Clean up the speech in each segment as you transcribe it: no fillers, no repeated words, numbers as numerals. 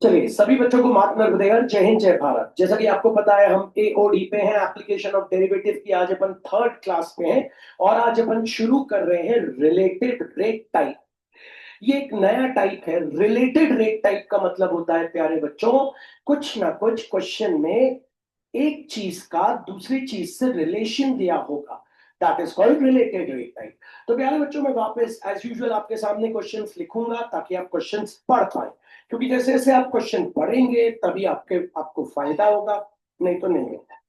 चलिए सभी बच्चों को मात नर्मदेगर, जय हिंद जय भारत। जैसा कि आपको पता है हम एओडी पे हैं, एप्लीकेशन ऑफ डेरिवेटिव की आज अपन थर्ड क्लास पे हैं और आज अपन शुरू कर रहे हैं रिलेटेड रेट टाइप। ये एक नया टाइप है। रिलेटेड रेट टाइप का मतलब होता है प्यारे बच्चों, कुछ ना कुछ क्वेश्चन में एक चीज का दूसरी चीज से रिलेशन दिया होगा, that is called related rate type. तो प्यारे बच्चों मैं वापस एज यूजुअल आपके सामने क्वेश्चंस लिखूंगा ताकि आप क्वेश्चंस पढ़ पाए, क्योंकि जैसे जैसे आप क्वेश्चन पढ़ेंगे तभी आपको फायदा होगा, नहीं तो नहीं होगा।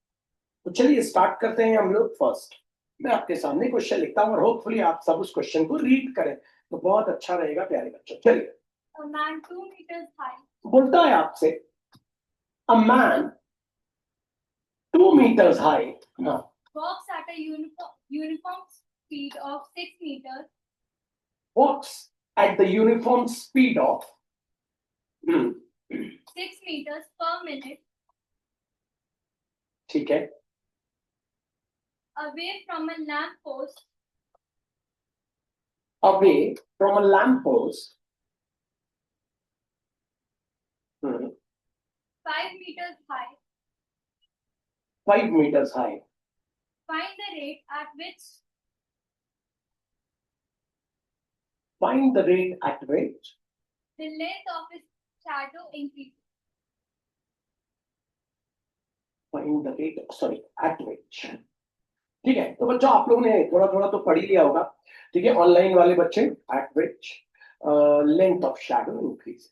तो चलिए स्टार्ट करते हैं हम लोग। फर्स्ट मैं आपके सामने क्वेश्चन लिखता हूँ और होपफुली आप सब उस क्वेश्चन को रीड करें तो बहुत अच्छा रहेगा प्यारे बच्चों। चलिए, A man 2 meters high बोलता है आपसे a man 2 meters high walks at a uniform speed of 6 meters walks at the uniform speed of 6 meters per minute ठीक है, away from a lamp post away from a lamp post 5 meters high. 5 meters high. Find the rate at which Find the rate at which the length of his shadow increases. find the rate, sorry, at which। ठीक है, तो बच्चों आप लोगों ने थोड़ा थोड़ा तो पढ़ ही लिया होगा। ठीक है, ऑनलाइन वाले बच्चे eight which length of shadow increase.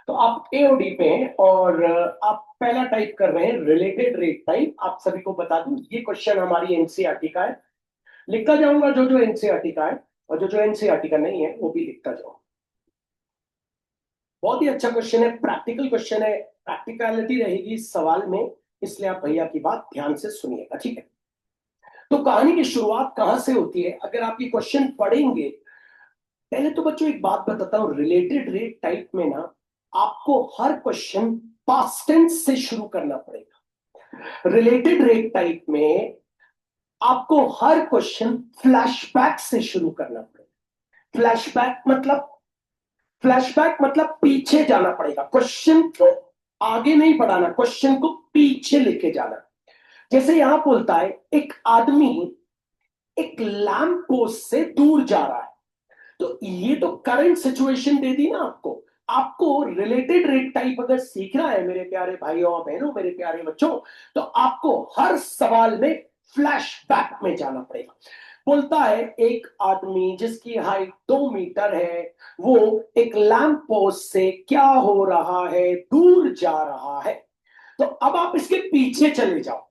तो आप एओडी पे हैं और आप पहला टाइप कर रहे हैं रिलेटेड रेट टाइप। आप सभी को बता दूं ये क्वेश्चन हमारी एनसीईआरटी का है। लिखता जाऊंगा जो जो एनसीईआरटी का है और जो जो एनसीईआरटी का नहीं है वो भी लिखता जाऊंगा। बहुत ही अच्छा क्वेश्चन है, प्रैक्टिकल क्वेश्चन है, प्रैक्टिकलिटी रहेगी इस सवाल में, इसलिए आप भैया की बात ध्यान से सुनिएगा। ठीक है, तो कहानी की शुरुआत कहां से होती है अगर आप ये क्वेश्चन पढ़ेंगे। पहले तो बच्चों एक बात बताता हूं, रिलेटेड रेट टाइप में ना आपको हर क्वेश्चन पास्ट टेंस से शुरू करना पड़ेगा। रिलेटेड रेट टाइप में आपको हर क्वेश्चन फ्लैशबैक से शुरू करना पड़ेगा। फ्लैशबैक मतलब पीछे जाना पड़ेगा, क्वेश्चन को आगे नहीं बढ़ाना, क्वेश्चन को पीछे लेके जाना। जैसे यहां बोलता है एक आदमी एक लैंप पोस्ट से दूर जा रहा है, तो ये तो करंट सिचुएशन दे दी ना आपको। आपको रिलेटेड रेट टाइप अगर सीखना है मेरे प्यारे भाइयों और बहनों, मेरे प्यारे बच्चों, तो आपको हर सवाल में फ्लैशबैक में जाना पड़ेगा। बोलता है एक आदमी जिसकी हाइट 2 मीटर है, वो एक लैंप पोस्ट से क्या हो रहा है, दूर जा रहा है। तो अब आप इसके पीछे चले जाओ,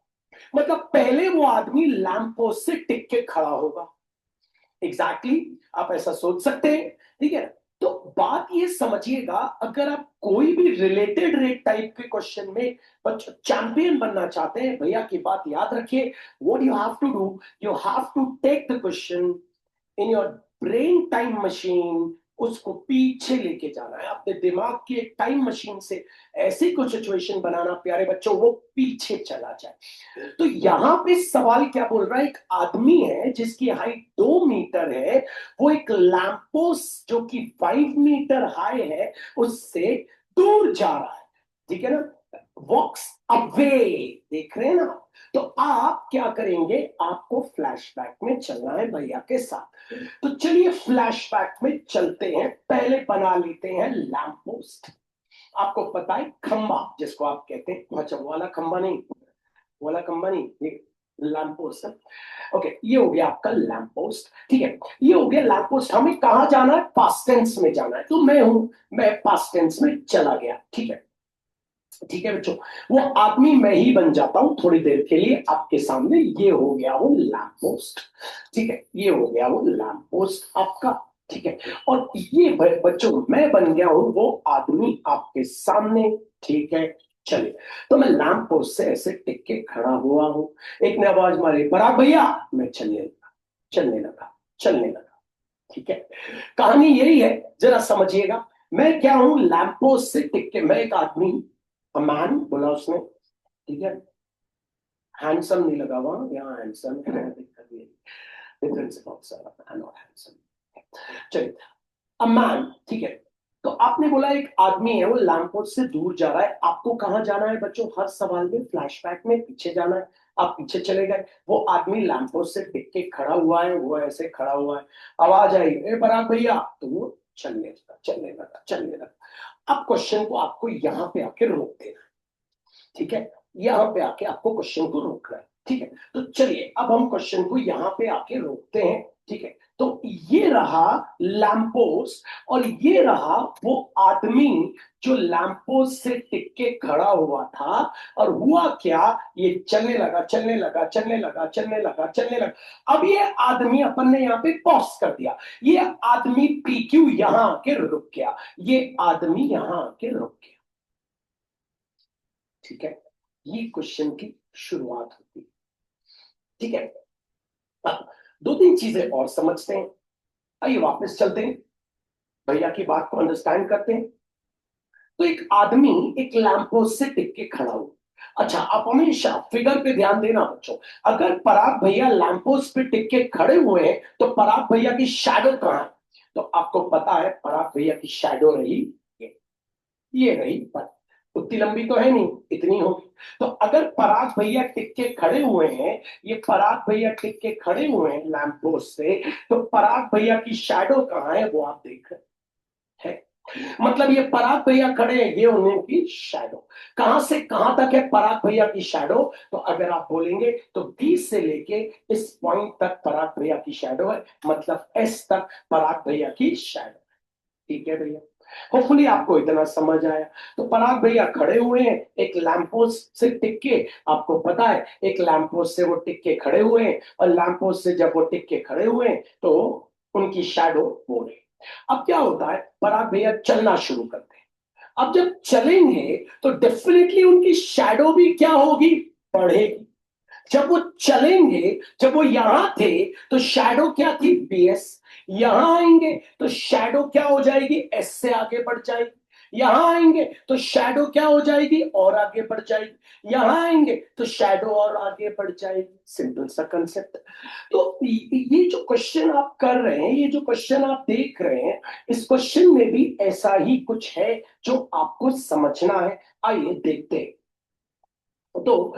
मतलब पहले वो आदमी लैंप पोस्ट से टिक के खड़ा होगा। एग्जैक्टली आप ऐसा सोच सकते हैं। ठीक है, तो बात ये समझिएगा, अगर आप कोई भी रिलेटेड रेट टाइप के क्वेश्चन में चैंपियन बनना चाहते हैं, भैया की बात याद रखिए। What you have to do, you have to take the question in your brain time machine, उसको पीछे लेके जाना है अपने दिमाग की एक टाइम मशीन से। ऐसी कुछ सिचुएशन बनाना प्यारे बच्चों वो पीछे चला जाए। तो यहां पे सवाल क्या बोल रहा है, एक आदमी है जिसकी हाइट 2 मीटर है, वो एक लैंपोस्ट जो कि 5 मीटर हाई है उससे दूर जा रहा है। ठीक है ना, वॉक्स अवे, देख रहे हैं ना। तो आप क्या करेंगे, आपको फ्लैशबैक में चलना है भैया के साथ। तो चलिए फ्लैशबैक में चलते हैं। पहले बना लेते हैं लैंप पोस्ट। आपको पता है खंबा जिसको आप कहते हैं, अच्छा वाला खंबा नहीं, वाला खंबा नहीं, ये लैंप पोस्ट है। ओके, ये हो गया आपका लैंप पोस्ट। ठीक है, ये हो गया लैंप पोस्ट। हमें कहां जाना है, पास्ट टेंस में जाना है। तो मैं पास्ट टेंस में चला गया। ठीक है, ठीक है बच्चों, वो आदमी मैं ही बन जाता हूं थोड़ी देर के लिए आपके सामने। ये हो गया वो लैंप पोस्ट। ठीक है, ये हो गया वो लैंप पोस्ट आपका। ठीक है, और ये बच्चों मैं बन गया हूं वो आदमी आपके सामने। ठीक है, चलिए, तो मैं लैंप पोस्ट से ऐसे टिक के खड़ा हुआ हूं। एक ने आवाज मारी, पराग भैया। मैं चलने लगा। ठीक है, कहानी यही है, जरा समझिएगा। मैं क्या हूं, लैंप पोस्ट से टिक के मैं एक आदमी, मैन बोला उसने। ठीक है, हैंडसम नहीं लगा हुआ यहाँ, हैंडसम डिफरेंस बहुत सारा, मैन और हैंडसम। चलिए, अ मैन, ठीक है, तो आपने बोला एक आदमी है वो लैंप पोस्ट से दूर जा रहा है, आपको कहां जाना है बच्चों? हर सवाल में फ्लैशबैक में पीछे जाना है। आप पीछे चले गए, वो आदमी लैंप पोस्ट से टिक के खड़ा हुआ है, वो ऐसे खड़ा हुआ है, आवाज आई ए पराग भैया, तो वो चलने लगा चलने लगा चलने लगा। अब क्वेश्चन को आपको यहाँ पे आके रोक देना, ठीक है? यहाँ पे आके आपको क्वेश्चन को रोकना है, ठीक है? तो चलिए अब हम क्वेश्चन को यहाँ पे आके रोकते हैं, ठीक है? तो ये रहा लैम्पोस्ट और ये रहा वो आदमी जो लैम्पोस्ट से टिक के खड़ा हुआ था। और हुआ क्या, ये चलने लगा चलने लगा चलने लगा चलने लगा चलने लगा। अब ये आदमी अपन ने यहाँ पे पॉज कर दिया, ये आदमी PQ यहां आके रुक गया, ये आदमी यहां आके रुक गया, ठीक है? ये क्वेश्चन की शुरुआत होती है, ठीक है? अब दो तीन चीजें और समझते हैं, आइए वापस चलते हैं, भैया की बात को अंडरस्टैंड करते हैं। तो एक आदमी एक लैंप पोस्ट से टिक के खड़ा हो। अच्छा, आप हमेशा फिगर पे ध्यान देना बच्चों, अगर पराग भैया लैंप पोस्ट पे टिक के खड़े हुए हैं तो पराग भैया की शैडो कहां है? तो आपको पता है पराग भैया की शैडो रही ये रही, पर उतनी लंबी तो है नहीं, इतनी होगी। तो अगर पराग भैया टिक के खड़े हुए हैं, ये पराग भैया टिक के खड़े हुए हैं लैंप पोस्ट से, तो पराग भैया की शैडो कहां है वो आप देख रहे हैं। मतलब ये पराग भैया खड़े हैं, ये उनकी शैडो। कहां से कहां तक है पराग भैया की शैडो? तो अगर आप बोलेंगे तो 20 से लेके इस पॉइंट तक पराग भैया की शैडो है, मतलब S तक पराग भैया की शैडो। ठीक है भैया, होपफुली आपको इतना समझ आया। तो पराग भैया खड़े हुए हैं एक लैंपपोस्ट से टिक के, आपको पता है एक लैंपपोस्ट से वो टिक के खड़े हुए हैं, और लैंपपोस्ट से जब वो टिक के खड़े हुए हैं तो उनकी शैडो हो रही। अब क्या होता है, पराग भैया चलना शुरू करते हैं। अब जब चलेंगे तो डेफिनेटली उनकी शैडो भी क्या होगी, बढ़ेगी। जब वो चलेंगे, जब वो यहां थे तो शैडो क्या थी, BS। यहां आएंगे तो शैडो क्या हो जाएगी, S से आगे बढ़ जाएगी। यहां आएंगे तो शैडो क्या हो जाएगी, और आगे बढ़ जाएगी। यहां आएंगे तो शैडो और आगे बढ़ जाएगी। सिंपल सा कंसेप्ट। तो ये जो क्वेश्चन आप कर रहे हैं, ये जो क्वेश्चन आप देख रहे हैं, इस क्वेश्चन में भी ऐसा ही कुछ है जो आपको समझना है। आइए देखते हैं। तो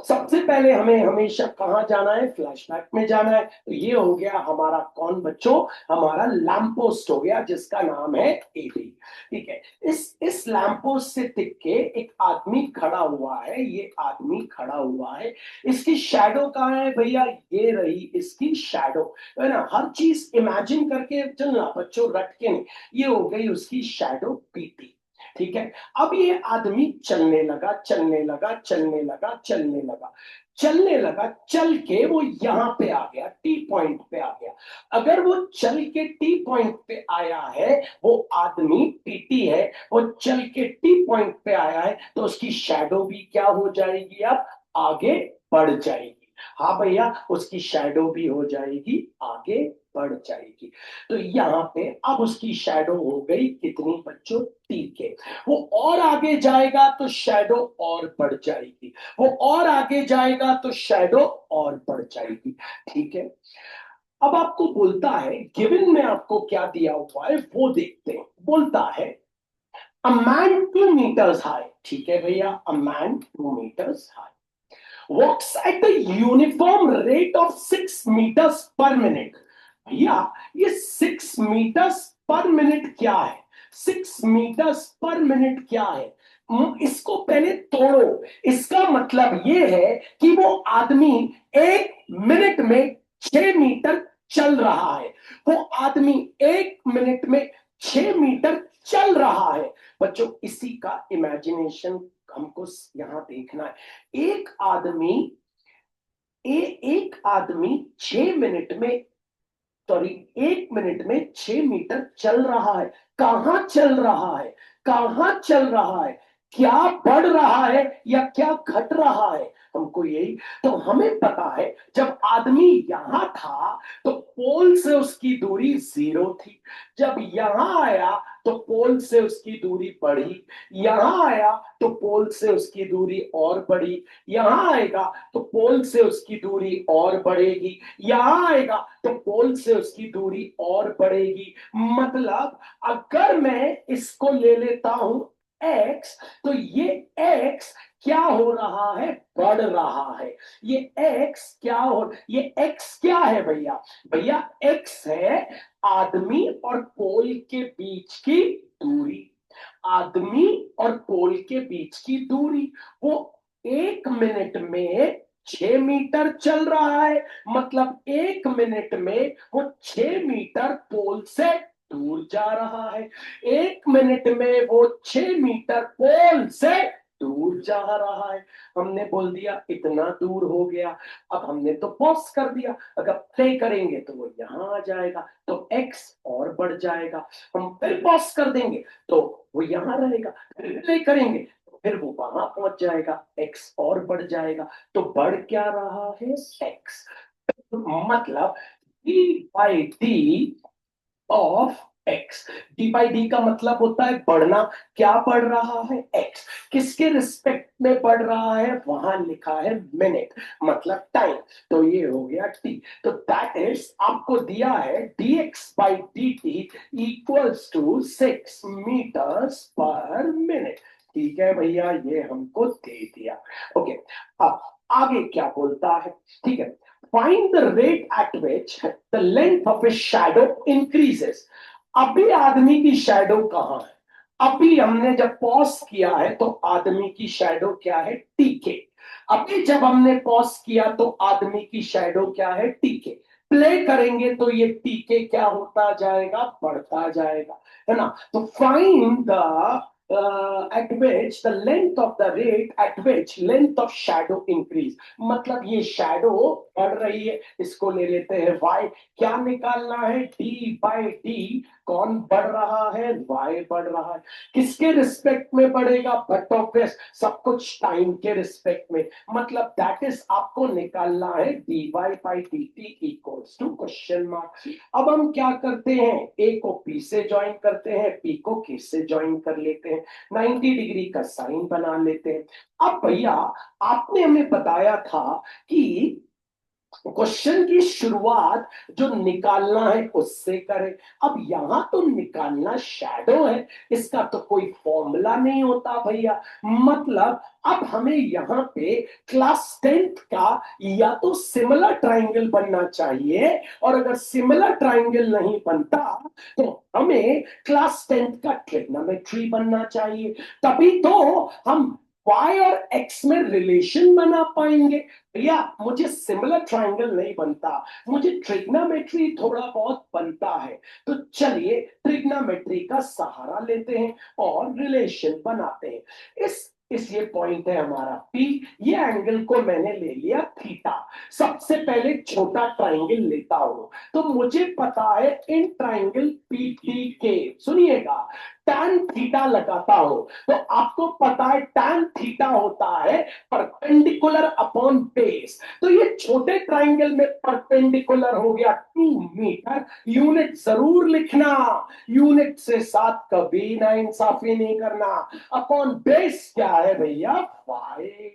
सबसे पहले हमें हमेशा कहां जाना है, फ्लैशबैक में जाना है। तो ये हो गया हमारा कौन बच्चों, हमारा लैंपपोस्ट हो गया जिसका नाम है AB। ठीक है, इस लैंपपोस्ट से टिक के एक आदमी खड़ा हुआ है, ये आदमी खड़ा हुआ है। इसकी शैडो कहां है भैया, ये रही इसकी शैडो, है ना? हर चीज इमेजिन करके चलना बच्चों, रट के नहीं। ये हो गई उसकी शैडो PT। ठीक है, अब ये आदमी चलने लगा चलने लगा चलने लगा चलने लगा चलने लगा, चल के वो यहां पे आ गया, T पॉइंट पे आ गया। अगर वो चल के T पॉइंट पे आया है, वो आदमी PT है, वो चल के T पॉइंट पे आया है, तो उसकी शैडो भी क्या हो जाएगी, अब आगे बढ़ जाएगी। हाँ भैया, उसकी शैडो भी हो जाएगी, आगे बढ़ जाएगी। तो यहाँ पे अब उसकी शैडो हो गई कितनी बच्चों, T के। वो और आगे जाएगा तो शैडो और बढ़ जाएगी, वो और आगे जाएगा तो शैडो और बढ़ जाएगी। ठीक है, अब आपको बोलता है गिवन में आपको क्या दिया हुआ है वो देखते हैं। बोलता है अ मैन 2 meters हाई। ठीक है भैया, a man 2 meters high walks at the uniform rate of 6 meters per minute। भैया ये 6 meters per minute क्या है, 6 meters per minute क्या है? इसको पहले तोड़ो। इसका मतलब ये है कि वो आदमी 1 मिनट में 6 मीटर चल रहा है। वो आदमी 1 मिनट में 6 मीटर चल रहा है। बच्चों इसी का इमेजिनेशन हमको यहां देखना है। एक आदमी एक आदमी 6 मिनट में, सॉरी 1 मिनट में 6 मीटर चल रहा है। कहां चल रहा है, कहां चल रहा है, क्या बढ़ रहा है या क्या घट रहा है? हमको यही। तो हमें पता है जब आदमी यहां था तो पोल से उसकी दूरी 0 थी, जब यहां आया तो पोल से उसकी दूरी बढ़ी, यहां आया तो पोल से उसकी दूरी और बढ़ी, यहां आएगा तो पोल से उसकी दूरी और बढ़ेगी, यहां आएगा तो पोल से उसकी दूरी और बढ़ेगी। मतलब अगर मैं इसको ले लेता हूं x, तो ये x क्या हो रहा है, बढ़ रहा है। ये x क्या हो, ये x क्या है भैया, भैया x है आदमी और पोल के बीच की दूरी। आदमी और पोल के बीच की दूरी, वो 1 मिनट में 6 मीटर चल रहा है, मतलब 1 मिनट में वो 6 मीटर पोल से दूर जा रहा है। 1 मिनट में वो 6 मीटर पोल से दूर जा रहा है। हमने बोल दिया इतना दूर हो गया। अब हमने तो पॉज कर दिया, अगर प्ले करेंगे तो वो यहां आ जाएगा, तो x और बढ़ जाएगा। हम फिर पॉज कर देंगे तो वो यहां रहेगा, फिर प्ले करेंगे तो फिर वो वहां पहुंच जाएगा, x और बढ़ जाएगा। तो बढ़ क्या रहा है, x। मतलब d/d ऑफ x, d/d का मतलब होता है बढ़ना। क्या बढ़ रहा है, x। किसके रिस्पेक्ट में बढ़ रहा है, वहां लिखा है मिनट, मतलब टाइम। तो ये हो गया t। तो दैट इज आपको दिया है dx/dt equals to 6 metres per minute. ठीक है भैया, ये हमको दे दिया। ओके, अब आगे क्या बोलता है, ठीक है। Find the rate at which the length of a shadow increases। अभी आदमी की शैडो कहाँ है, अभी हमने जब पॉज किया है तो आदमी की शैडो क्या है, टीके। अभी जब हमने पॉज किया तो आदमी की शैडो क्या है, टीके। प्ले करेंगे तो ये टीके क्या होता जाएगा, बढ़ता जाएगा, है ना। तो find the at which the length of the rate at which length of shadow increase। मतलब ये शैडो बढ़ रही है, इसको ले लेते हैं y। क्या निकालना है, d/d। कौन बढ़ रहा है, y बढ़ रहा है। किसके रिस्पेक्ट में बढ़ेगा, बट ऑब्वियस सब कुछ टाइम के रिस्पेक्ट में। मतलब दैट इज आपको निकालना है dy/dt equals to question mark. अब हम क्या करते हैं, a को p से ज्वाइन करते हैं, p को k से ज्वाइन कर लेते हैं, 90 डिग्री का साइन बना लेते हैं। अब भैया आपने हमें बताया था कि क्वेश्चन की शुरुआत जो निकालना है उससे करें। अब यहां तो निकालना शैडो है, इसका तो कोई फॉर्मूला नहीं होता भैया। मतलब अब हमें यहाँ पे क्लास 10th का या तो सिमिलर ट्राइंगल बनना चाहिए, और अगर सिमिलर ट्राइंगल नहीं बनता तो हमें क्लास 10th का ट्रिग्नोमेट्री बनना चाहिए। तभी तो हम y और x में रिलेशन बना पाएंगे। भैया मुझे सिमिलर ट्राइंगल नहीं बनता, मुझे ट्रिग्नोमेट्री थोड़ा बहुत बनता है। तो चलिए ट्रिग्नोमेट्री का सहारा लेते हैं और रिलेशन बनाते हैं। इस ये पॉइंट है हमारा P, ये एंगल को मैंने ले लिया थीटा। सबसे पहले छोटा ट्राइंगल लेता हूं, तो मुझे पता है इन ट्राइंगल PTK, सुनिएगा, tan थीटा लगाता हूं। तो आपको पता है tan थीटा होता है परपेंडिकुलर अपॉन बेस। तो ये छोटे ट्राइंगल में परपेंडिकुलर हो गया 2 मीटर। यूनिट जरूर लिखना, यूनिट से साथ कभी ना इंसाफी नहीं करना। अपॉन बेस क्या है भैया, 5।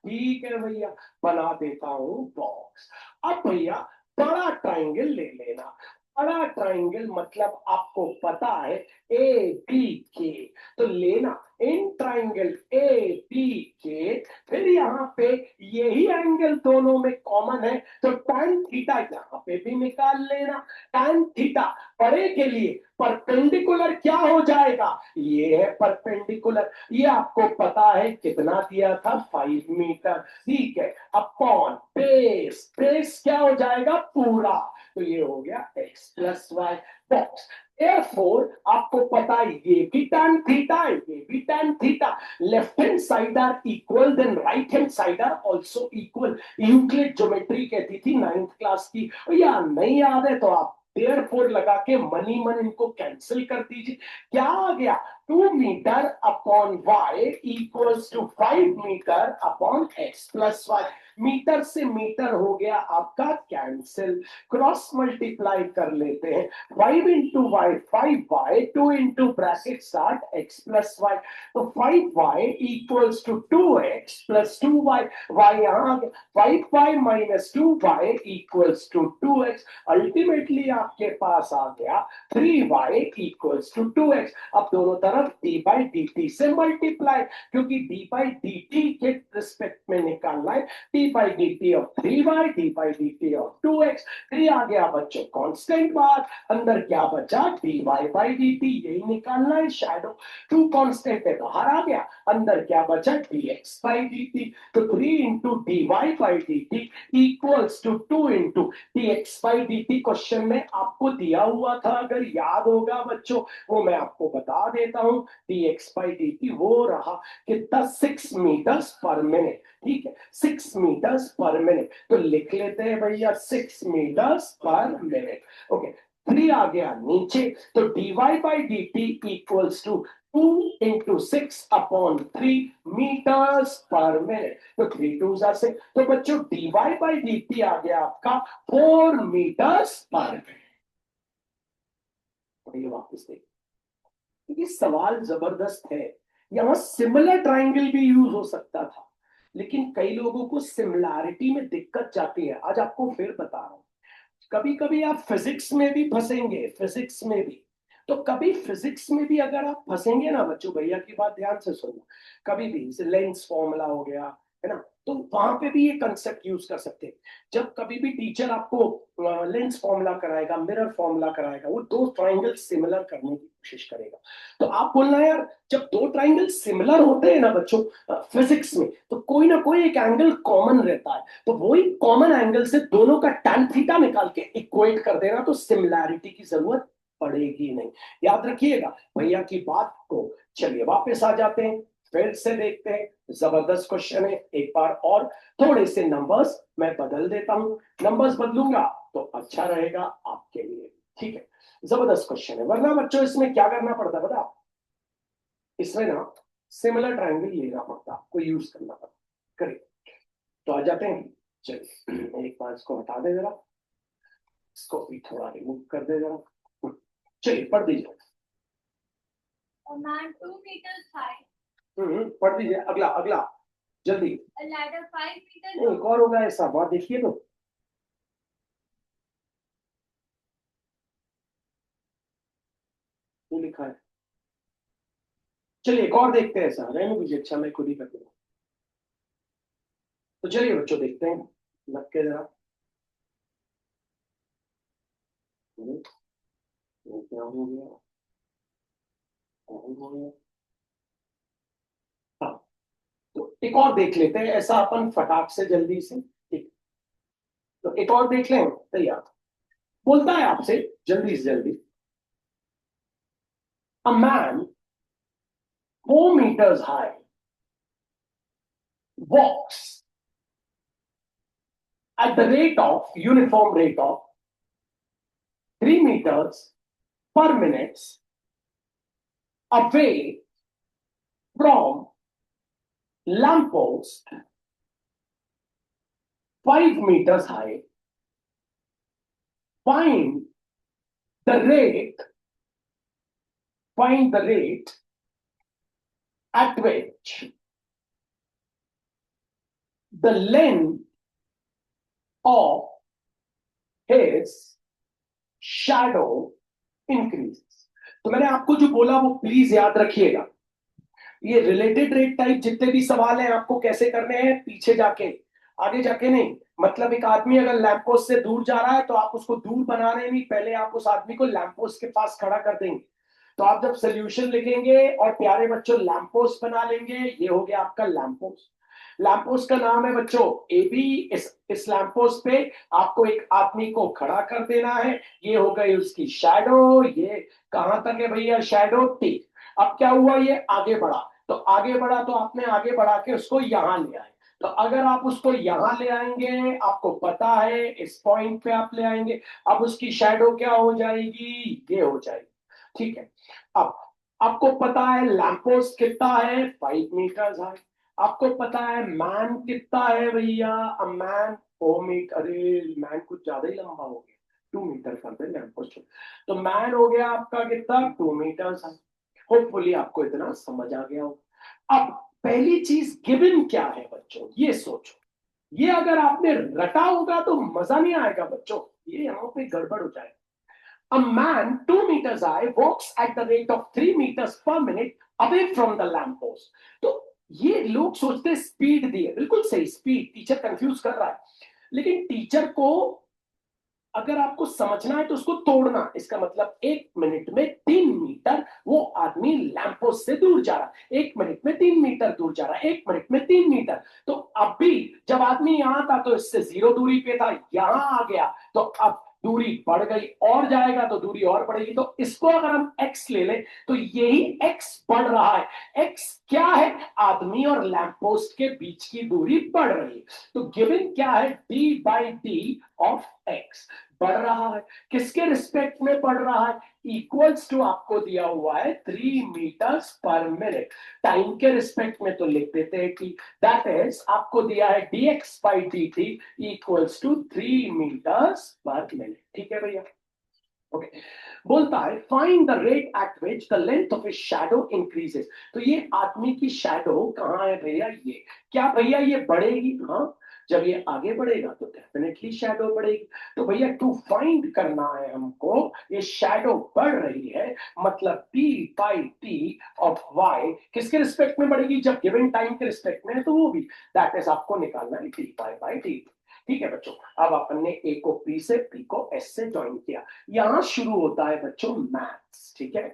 ठीक है भैया, बना देता हूं बॉक्स। अब भैया बड़ा ट्राइंगल ले लेना। बड़ा ट्राइंगल मतलब आपको पता है ए बी के, तो लेना इन ट्राइंगल ए बी के। फिर यहाँ पे यही एंगल दोनों में कॉमन है, तो tan थीटा यहाँ पे भी निकाल लेना। tan थीटा बड़े के लिए परपेंडिकुलर क्या हो जाएगा, ये है परपेंडिकुलर। ये आपको पता है कितना दिया था, 5 मीटर। ठीक है, अपॉन बेस, बेस क्या हो जाएगा, पूरा। तो ये हो गया x plus y box. Therefore, आपको पता है ये भी tan थीटा है, ये भी tan theta. Left hand side are equal, then right hand side are also equal. Euclid geometry कहती थी 9th क्लास की, या नहीं याद है तो आप Therefore लगा के मनी मन इनको कैंसिल कर दीजिए। क्या आ गया, 2 metre upon y equals to 5 metre upon x plus y। Metre से मीटर हो गया आपका कैंसिल, क्रॉस मल्टीप्लाई कर लेते हैं। 5 into y 5y, 2 into bracket start x plus y। तो 5y equals to 2x plus 2y। y यहां आ गया, 5y minus 2y equals to 2x। Ultimately आपके पास आ गया 3y इक्वल्स टू 2x। अब दोनों तरफ d बाई डी टी से multiply, क्योंकि d बाई डी टी के रिस्पेक्ट में निकालना है। d by d t of 3y, d by d t of 2x। 3 आ गया बच्चों कांस्टेंट बार, अंदर क्या बचा dy बाई डी टी, यही निकालना है शैडो। 2 कांस्टेंट है बाहर आ गया, अंदर क्या बचा dx बाई डी टी। तो 3 इंटू dy by d t equals to 2 into dx by d t. Question में आपको दिया हुआ था, अगर याद होगा बच्चों, वो मैं आपको बता देता हूं। dx बाई डी टी वो रहा कितना, 6 मीटर्स पर मिनट। ठीक है, 6 मीटर्स पर मिनट, तो लिख लेते हैं भैया 6 मीटर्स पर मिनट। ओके, 3 आ गया नीचे, तो dy by d t equals to 2 into 6 upon 3 metres per minute. तो 3 2 जा से, तो बच्चों dy बाई डी टी आ गया आपका 4 मीटर्स पर मिनट। ये वापस देखिए, क्योंकि सवाल जबरदस्त है। यहां सिमिलर ट्राइंगल भी यूज हो सकता था, लेकिन कई लोगों को सिमिलैरिटी में दिक्कत जाती है। आज आपको फिर बता रहा हूं, कभी कभी आप फिजिक्स में भी फंसेंगे, फिजिक्स में भी। तो कभी फिजिक्स में भी अगर आप फंसेंगे ना बच्चों, भैया की बात ध्यान से सुनो, कभी भी जैसे लेंस फॉर्मूला हो गया है ना, तो वहां पे भी ये कंसेप्ट यूज कर सकते हैं। जब कभी भी टीचर आपको लेंस फॉर्मूला कराएगा, मिरर फॉर्मूला कराएगा, वो दो ट्राइंगल सिमिलर करने की कोशिश करेगा। तो आप बोलना यार, जब दो ट्राइंगल सिमिलर होते हैं ना बच्चों फिजिक्स में, तो कोई ना कोई एक एंगल कॉमन रहता है, तो वही कॉमन एंगल से दोनों का tan थीटा निकाल के इक्वेट कर देना, तो सिमिलैरिटी की जरूरत पड़ेगी नहीं। याद रखिएगा भैया की बात को। चलिए वापस आ जाते हैं, फिर से देखते हैं। जबरदस्त क्वेश्चन है, एक बार और थोड़े से नंबर्स मैं बदल देता हूं। नंबर्स बदलूंगा तो अच्छा रहेगा आपके लिए। ठीक है, जबरदस्त क्वेश्चन है। वरना बच्चों इसमें क्या करना पड़ता है बता, इसमें ना सिमिलर ट्राइंगल लेना पड़ता, आपको यूज करना पड़ता। करिए, तो आ जाते हैं। चलिए एक बार इसको हटा दे जरा, इसको भी थोड़ा रिमूव कर दे जरा। चलिए पढ़ दीजिए। A man 2 meters high, पढ़ दीजिए, अगला अगला जल्दी। a ladder 5 meters एक long. और होगा ऐसा, बात देखिए तो ये लिखा है। चलिए एक और देखते हैं, ऐसा रहने दीजिए, अच्छा मैं खुद ही कर दूंगा। तो चलिए बच्चों देखते हैं, लग के जरा। ये क्या हो गया, क्या हो गया? हाँ, तो एक और देख लेते हैं, ऐसा अपन फटाक से जल्दी से। ठीक, तो एक और देख लें, तैयार। बोलता है आपसे जल्दी से जल्दी, a man 4 meters high walks at the rate of uniform rate of 3 meters per minute away from lamppost 5 meters high. Find the rate, find the rate at which the length of his shadow increases. तो मैंने आपको जो बोला वो please याद रखिएगा। ये related rate type जितने भी सवाल हैं आपको कैसे करने हैं, पीछे जाके, आगे जाके नहीं। मतलब एक आदमी अगर लैंप पोस्ट से दूर जा रहा है तो आप उसको दूर बना रहे नहीं, पहले आप उस आदमी को लैंप पोस्ट के पास खड़ा कर देंगे। तो आप जब सोल्यूशन लिखेंगे और प्यारे बच्चों लैंप पोस्ट बना लेंगे, ये हो गया आपका लैंप पोस्ट। लैंप पोस्ट का नाम है बच्चों ए बी। इस लैंप पोस्ट पे आपको एक आदमी को खड़ा कर देना है, ये हो गई उसकी शैडो। ये कहां तक है भैया शैडो, टी। अब क्या हुआ, ये आगे बढ़ा, तो आगे बढ़ा तो आपने आगे बढ़ा के उसको यहां ले आए। तो अगर आप उसको यहां ले आएंगे, आपको पता है इस पॉइंट पे आप ले आएंगे, अब उसकी शैडो क्या हो जाएगी, ये हो जाएगी। ठीक है, अब आपको पता है लैम्पोस्ट कितना है, 5 मीटर्स हाई। आपको पता है मैन कितना है भैया, अ मैन 4 मीटर, अरे मैन कुछ ज्यादा ही लंबा हो गया, 2 मीटर कर दे लैम्पोस्ट। तो मैन हो गया आपका कितना, 2 मीटर्स हाई। होपफुली आपको इतना समझ आ गया हो। अब पहली चीज गिवन क्या है बच्चों, ये सोचो। ये अगर आपने रटा होगा तो मजा नहीं आएगा बच्चों, ये यहाँ पे गड़बड़ हो जाएगा। A man 2 meters high walks at the rate of 3 meters per minute away from the lamp post. तो ये लोग सोचते हैं स्पीड दी है, बिल्कुल सही स्पीड, टीचर कंफ्यूज कर रहा है। लेकिन टीचर को अगर आपको समझना है तो उसको तोड़ना, इसका मतलब 1 मिनट में 3 मीटर वो आदमी लैंप पोस्ट से दूर जा रहा है, 1 मिनट में 3 मीटर दूर जा रहा है, 1 मिनट में 3 मीटर। तो अब भी जब आदमी यहां था तो इससे 0 दूरी पे था, यहां आ गया तो अब दूरी बढ़ गई, और जाएगा तो दूरी और बढ़ेगी। तो इसको अगर हम x ले लें तो यही x बढ़ रहा है। x क्या है, आदमी और लैंप पोस्ट के बीच की दूरी बढ़ रही है। तो गिवन क्या है, d/d ऑफ x बढ़ रहा है। किसके रिस्पेक्ट में बढ़ रहा है, इक्वल्स टू आपको दिया हुआ है 3 मीटर्स पर मिनट। टाइम के रिस्पेक्ट में तो लिख देते हैं कि दैट इज आपको दिया है dx/dt equals to 3 metres per minute. ठीक है भैया, ओके। बोलता है find the rate at which the length of a shadow increases. तो ये आदमी की शैडो कहाँ है भैया, ये क्या भैया ये बढ़ेगी, हाँ जब ये आगे बढ़ेगा तो डेफिनेटली शैडो बढ़ेगी। तो भैया टू फाइंड करना है हमको, ये शैडो बढ़ रही है, मतलब d/t ऑफ y किसके रिस्पेक्ट में बढ़ेगी, जब गिवन टाइम के रिस्पेक्ट में है तो वो भी, दैट इज आपको निकालना है d/dt। ठीक है बच्चों, अब अपन ने a को p से, p को s से ज्वाइन किया। यहां शुरू होता है बच्चों मैथ्स, ठीक है,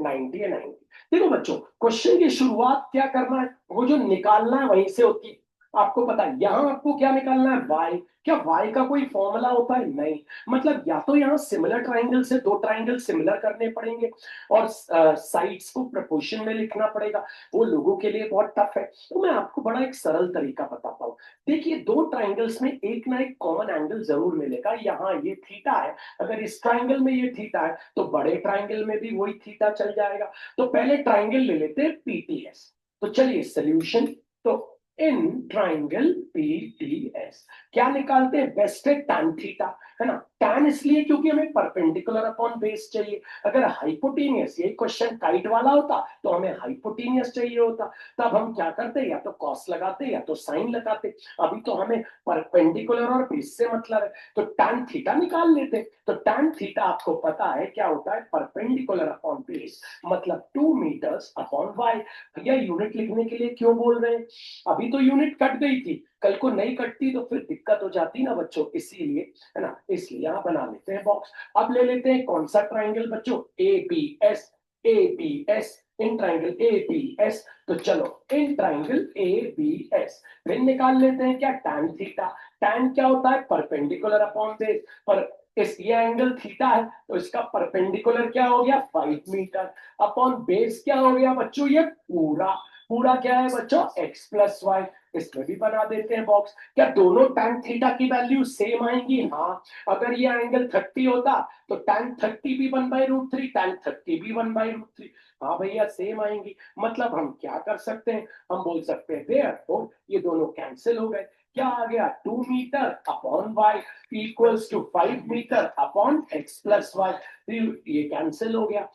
90 है 90। देखो बच्चों, क्वेश्चन की शुरुआत क्या करना है, वो जो निकालना है वहीं से होती है। आपको पता है यहां आपको क्या निकालना है, y। क्या y का कोई फॉर्मूला होता है, नहीं। मतलब या तो यहाँ सिमिलर ट्राइंगल से 2 ट्राइंगल सिमिलर करने पड़ेंगे और साइड्स को प्रोपोर्शन में लिखना पड़ेगा, वो लोगों के लिए बहुत टफ है। तो मैं आपको बड़ा एक सरल तरीका बताता हूँ। देखिए 2 ट्राइंगल्स में एक ना एक कॉमन एंगल जरूर मिलेगा। यहाँ ये थीटा है, अगर इस ट्राइंगल में ये थीटा है तो बड़े ट्राइंगल में भी वही थीटा चल जाएगा। तो पहले ट्राइंगल ले लेते हैं पीटीएस। तो चलिए सोल्यूशन, तो इन ट्राइंगल पीटीएस क्या निकालते हैं, बेस्ट है tan थीटा, है ना। tan इसलिए क्योंकि हमें परपेंडिकुलर अपॉन बेस चाहिए। अगर हाइपोटेनियस, यही क्वेश्चन काइट वाला होता तो हमें हाइपोटेनियस चाहिए होता, तब हम क्या करते, या तो कॉस लगाते या तो साइन लगाते। अभी तो हमें परपेंडिकुलर और बेस से मतलब है, तो tan थीटा निकाल लेते। तो tan थीटा आपको पता है क्या होता है, परपेंडिकुलर अपॉन बेस, मतलब 2 मीटर्स अपॉन y। भैया यूनिट लिखने के लिए क्यों बोल रहे हैं, अभी तो यूनिट कट गई थी, कल को नहीं कटती तो फिर दिक्कत हो जाती ना बच्चों, इसीलिए, है ना, इसलिए यहां बना लेते हैं बॉक्स। अब ले लेते हैं कौन सा ट्राइंगल बच्चों, ABS. ABS, in triangle ABS. तो चलो इन ट्राइंगल एबीएस फिर निकाल लेते हैं क्या, tan थीटा। tan क्या होता है, परपेंडिकुलर अपॉन बेस, पर इस ये एंगल थीटा है तो इसका परपेंडिकुलर क्या हो गया, 5 मीटर अपॉन बेस क्या हो गया बच्चों, ये पूरा। पूरा क्या है बच्चों, x प्लस वाई। इसमें भी बना देते हैं बॉक्स। क्या दोनों tan थीटा की वैल्यू सेम आएंगी, हाँ। अगर ये एंगल 30 होता तो tan 30 भी 1/√3, tan 30 भी 1/√3, हाँ भैया सेम आएंगी। मतलब हम क्या कर सकते हैं, हम बोल सकते हैं देयरफॉर ये दोनों कैंसिल हो गए। क्या आ गया, 2 metre upon y equals to 5 metre upon x plus y. ये कैंसिल हो गया।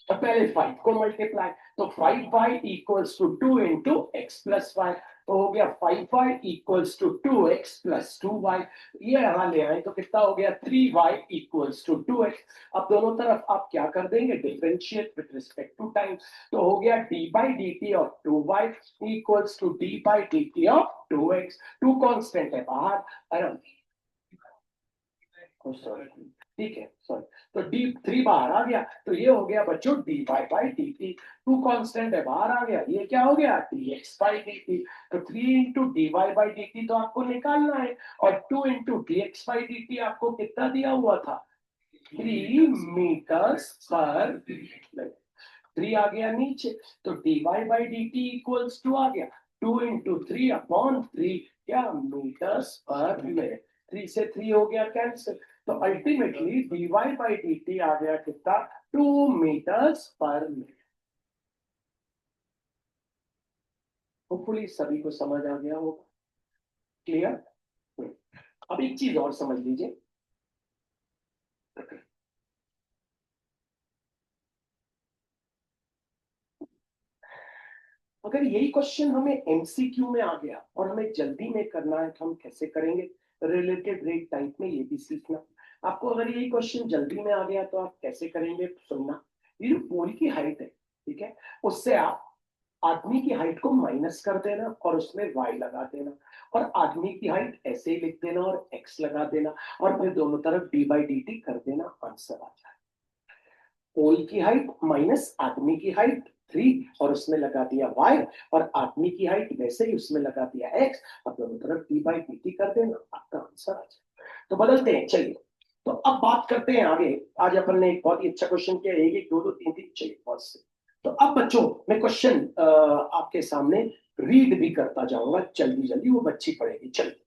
तो पहले 5 को मल्टीप्लाई, तो 5y equals to 2 into x plus y, तो हो गया 5y equals to 2x plus 2y। ये यहां ले आए तो कितना हो गया, 3y इक्वल्स टू 2x। अब दोनों तरफ आप क्या कर देंगे, differentiate with respect to time. तो हो गया d/dt of 2y equals to d/dt of 2x। 2 constant है बाहर, अरे ठीक है सॉरी, तो d3 बाहर आ गया, तो ये हो गया बच्चों dy/dt। 2 कांस्टेंट है बाहर आ गया, ये क्या हो गया, dx/dt। तो 3 इंटू dy/dt तो आपको निकालना है, और 2 इंटू dx/dt आपको कितना दिया हुआ था, 3 मीटर्स पर 3 आ गया नीचे, तो dy/dt इक्वल्स टू आ गया 2 इंटू 3 अपॉन 3, क्या मीटर्स पर मिनट। 3 से 3 हो गया कैंसिल, तो अल्टीमेटली dy/dt आ गया कितना, 2 मीटर्स पर मिनट। होपफुली सभी को समझ आ गया होगा। क्लियर? अब एक चीज और समझ लीजिए, अगर यही क्वेश्चन हमें एमसीक्यू में आ गया और हमें जल्दी में करना है तो हम कैसे करेंगे? रिलेटेड रेट टाइप में ये भी सीखना। आपको अगर यही क्वेश्चन जल्दी में आ गया तो आप कैसे करेंगे सुनना। ये जो पोल की हाइट है, ठीक है, उससे आप आदमी की हाइट को माइनस कर देना और उसमें y लगा देना, और आदमी की हाइट ऐसे ही लिख देना और x लगा देना, और फिर दोनों तरफ d/dt कर देना, आंसर आ जाए। पोल की हाइट माइनस आदमी की हाइट 3 और उसमें लगा दिया y, और आदमी की हाइट वैसे ही उसमें लगा दिया x, और दोनों तरफ d/dt कर देना, आपका आंसर आ जाए। तो बदलते हैं, चलिए। तो अब बात करते हैं आगे। आज अपन ने एक बहुत ही अच्छा क्वेश्चन किया, एक दो दो तीन तीन, चलिए बहुत से। तो अब बच्चों मैं क्वेश्चन आपके सामने रीड भी करता जाऊंगा, जल्दी जल्दी वो बच्ची पढ़ेगी। चलिए।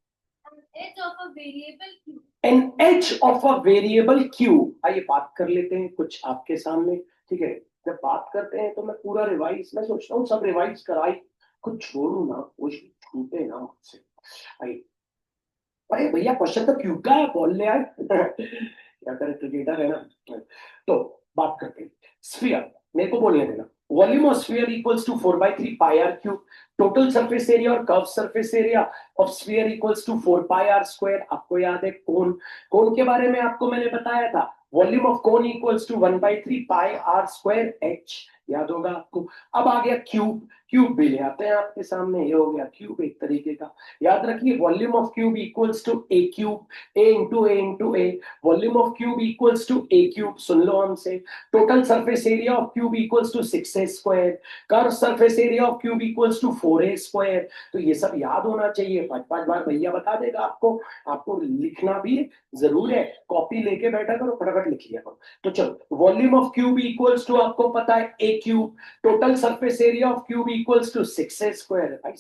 Edge of a variable q. An edge of a variable q, आइए बात कर लेते हैं कुछ आपके सामने, ठीक है। जब बात करते हैं तो मैं पूरा रिवाइज, मैं सोचता हूँ सब रिवाइज कराई, कुछ छोड़ू ना, कुछ भी छूटे ना मुझसे। आइए। अरे भैया क्वेश्चन तो क्यू का है, बोल ले यार। क्या करे, क्रिकेटर है ना। तो बात करते हैं स्फीयर, मेरे को बोलने देना। Volume of sphere equals to 4/3 pi r cube. Total surface area और curve surface area of sphere equals to 4 pi r square. आपको याद है कोन, कोन के बारे में आपको मैंने बताया था, volume of cone equals to 1/3 pi r square h, याद होगा आपको। अब आ गया क्यूब, क्यूब भी ले आते हैं आपके सामने, ये हो गया क्यूब एक तरीके का। याद रखिए volume of cube equals to a cube, a into a, volume of cube equals to a cube, सुन लो हमसे। Total surface area of cube equals to 6a square, curve surface area of cube equals to 4a square. तो ये सब याद होना चाहिए, 5-5 बार भैया बता देगा आपको। आपको लिखना भी जरूर है, कॉपी लेके बैठा करो, फटाफट लिख लिया करो। तो चलो, volume of cube equals to आपको पता है a cube, total surface area of cube equals to 6a square. भाई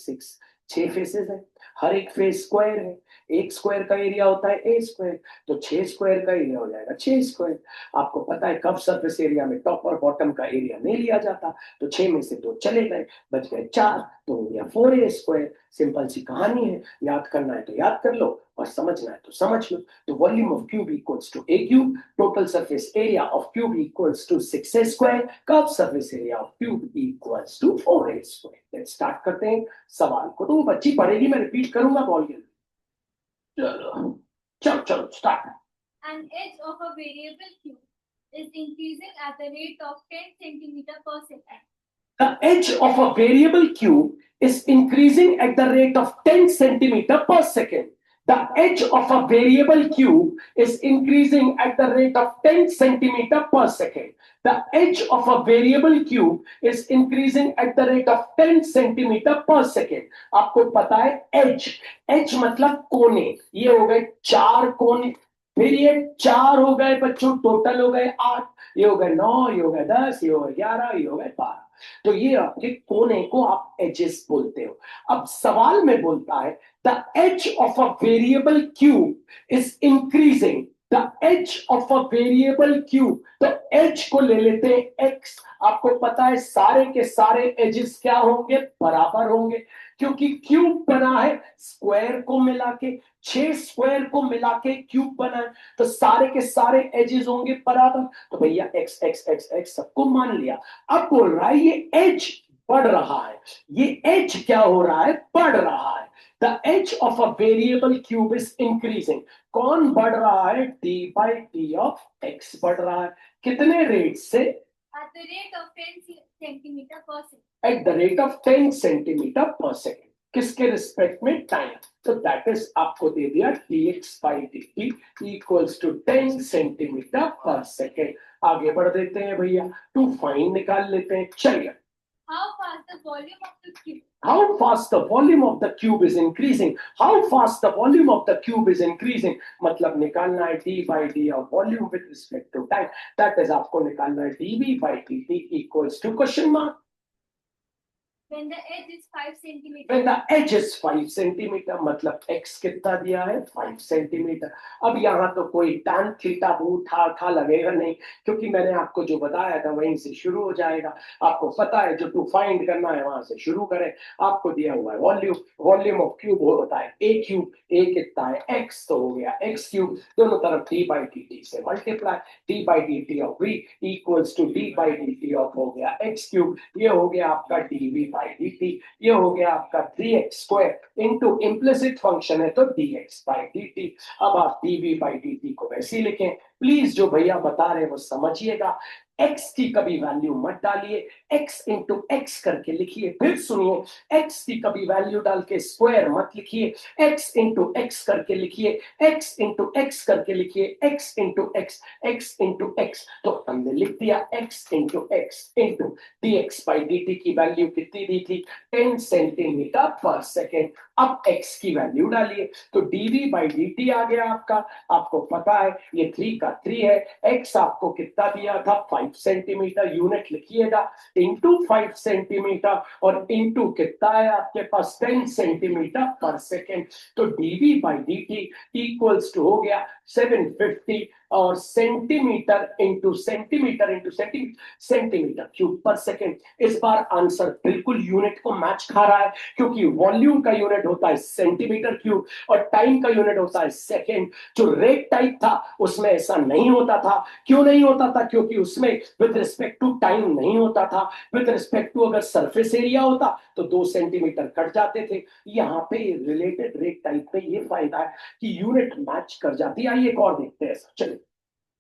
6 फेसेस है, हर एक फेस स्क्वायर है, एक स्क्वायर का एरिया होता है ए स्क्वायर, तो 6 स्क्वायर का एरिया हो जाएगा 6 स्क्वायर। आपको पता है कर्व सरफेस एरिया में टॉप और बॉटम का एरिया नहीं लिया जाता, तो 6 में से 2 चले गए, बच गए 4, तो हो गया 4a स्क्वायर। सिंपल सी कहानी है, याद करना है तो याद कर लो और समझना है तो समझ लो। तो volume of cube equals to a cube, total surface area of cube equals to 6a square, curve surface area of cube equals to 4a square. Let's start करते हैं सवाल को। तो वो बच्ची पढ़ेगी, मैं रिपीट करूंगा, बॉल गेम। चलो चलो चलो start. An edge of a variable q is increasing at the rate of 10 centimeter per second. The edge of a variable cube is increasing at the rate of 10 centimeter per second. The edge of a variable cube is increasing at the rate of 10 centimeter per second. The edge of a variable cube is increasing at the rate of 10 centimeter per second. आपको पता है edge, edge मतलब कोने, ये हो गए 4 कोने, फिर ये 4 हो गए बच्चों, टोटल हो गए 8, ये हो गए 9, ये हो गए 10, ये हो गए 11, ये हो गए 12। तो ये आपके कोने को आप एजेस बोलते हो। अब सवाल में बोलता है the edge of a variable cube is increasing, the edge of a variable cube, तो एज को ले लेते हैं एक्स। आपको पता है सारे के सारे एजेस क्या होंगे, बराबर होंगे, क्योंकि क्यूब बना है स्क्वायर को मिला के, 6 स्क्वायर को मिला के क्यूब बना है, तो सारे के सारे एजेस होंगे बराबर। तो भैया एक्स एक्स एक्स एक्स सबको मान लिया। अब बोल रहा है ये एज बढ़ रहा है, ये एज क्या हो रहा है, बढ़ रहा है। The edge of a variable cube is increasing, कौन बढ़ रहा है, d/d ऑफ x बढ़ रहा है, कितने रेट से, At the rate of 10 centimeter per second. Eight the rate of 10 centimetre पर सेकेंड, किसके रिस्पेक्ट में, टाइम। तो दैट इज आपको दे दिया dx/dt इक्वल्स टू 10 सेंटीमीटर पर सेकेंड। आगे बढ़ देते हैं भैया, टू फाइंड निकाल लेते हैं, चलिए। How fast the volume of the cube? How fast the volume of the cube is increasing? How fast the volume of the cube is increasing? मतलब निकालना है d/d of volume with respect to time. That is आपको निकालना है dv/dt equals to question mark. When the edge is 5 centimeter. When the edge is 5 centimetre, मतलब x कितना दिया है 5 सेंटीमीटर। अब यहाँ तो कोई tan थीटा बू था लगेगा नहीं, क्योंकि मैंने आपको जो बताया था वहीं से शुरू हो जाएगा। आपको पता है जो टू फाइंड करना है वहां से शुरू करें। आपको दिया हुआ है वॉल्यूम, वॉल्यूम ऑफ क्यूब होता है a क्यूब, a कितना है x, तो हो गया x क्यूब, दोनों तरफ d by dt से multiply, d by dt of v equals to d by dt of हो गया x क्यूब, ये हो गया आपका dv by dt, ये हो गया आपका 3x square into implicit function है तो dx by dt। अब आप dv by dt को वैसे ही लिखें। प्लीज जो भैया बता रहे हैं वो समझिएगा, x की कभी वैल्यू मत डालिए, x इंटू एक्स करके लिखिए। फिर सुनिए, x की कभी वैल्यू डाल के स्क्वायर मत लिखिए, x इंटू एक्स करके लिखिए, x इंटू एक्स करके लिखिए, x into x, x into x. तो हमने लिख दिया x into x into dx by dt की वैल्यू कितनी दी थी 10 सेंटीमीटर पर सेकेंड। अब x की वैल्यू डालिए तो dv by dt आ गया आपका। आपको पता है ये 3 का 3 है, x आपको कितना दिया था 5 सेंटीमीटर, यूनिट लिखिएगा इंटू 5 सेंटीमीटर, और इंटू कितना है आपके पास 10 सेंटीमीटर पर सेकेंड। तो dv by dt equals to हो गया 750, और centimetre into centimetre into centimetre, centimetre cube per second. इस बार आंसर बिल्कुल यूनिट को मैच खा रहा है, क्योंकि वॉल्यूम का यूनिट होता है सेंटीमीटर क्यूब और टाइम का यूनिट होता है सेकेंड। जो रेट टाइप था उसमें ऐसा नहीं होता था। क्यों नहीं होता था? क्योंकि उसमें विद रिस्पेक्ट टू टाइम नहीं होता था। विद रिस्पेक्ट टू अगर सरफेस एरिया होता तो 2 सेंटीमीटर कट जाते थे। यहाँ पे रिलेटेड रेट टाइप पे ये फायदा है कि यूनिट मैच कर जाती है। आइए एक और देखते हैं। चलिए,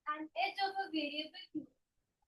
An edge of a variable cube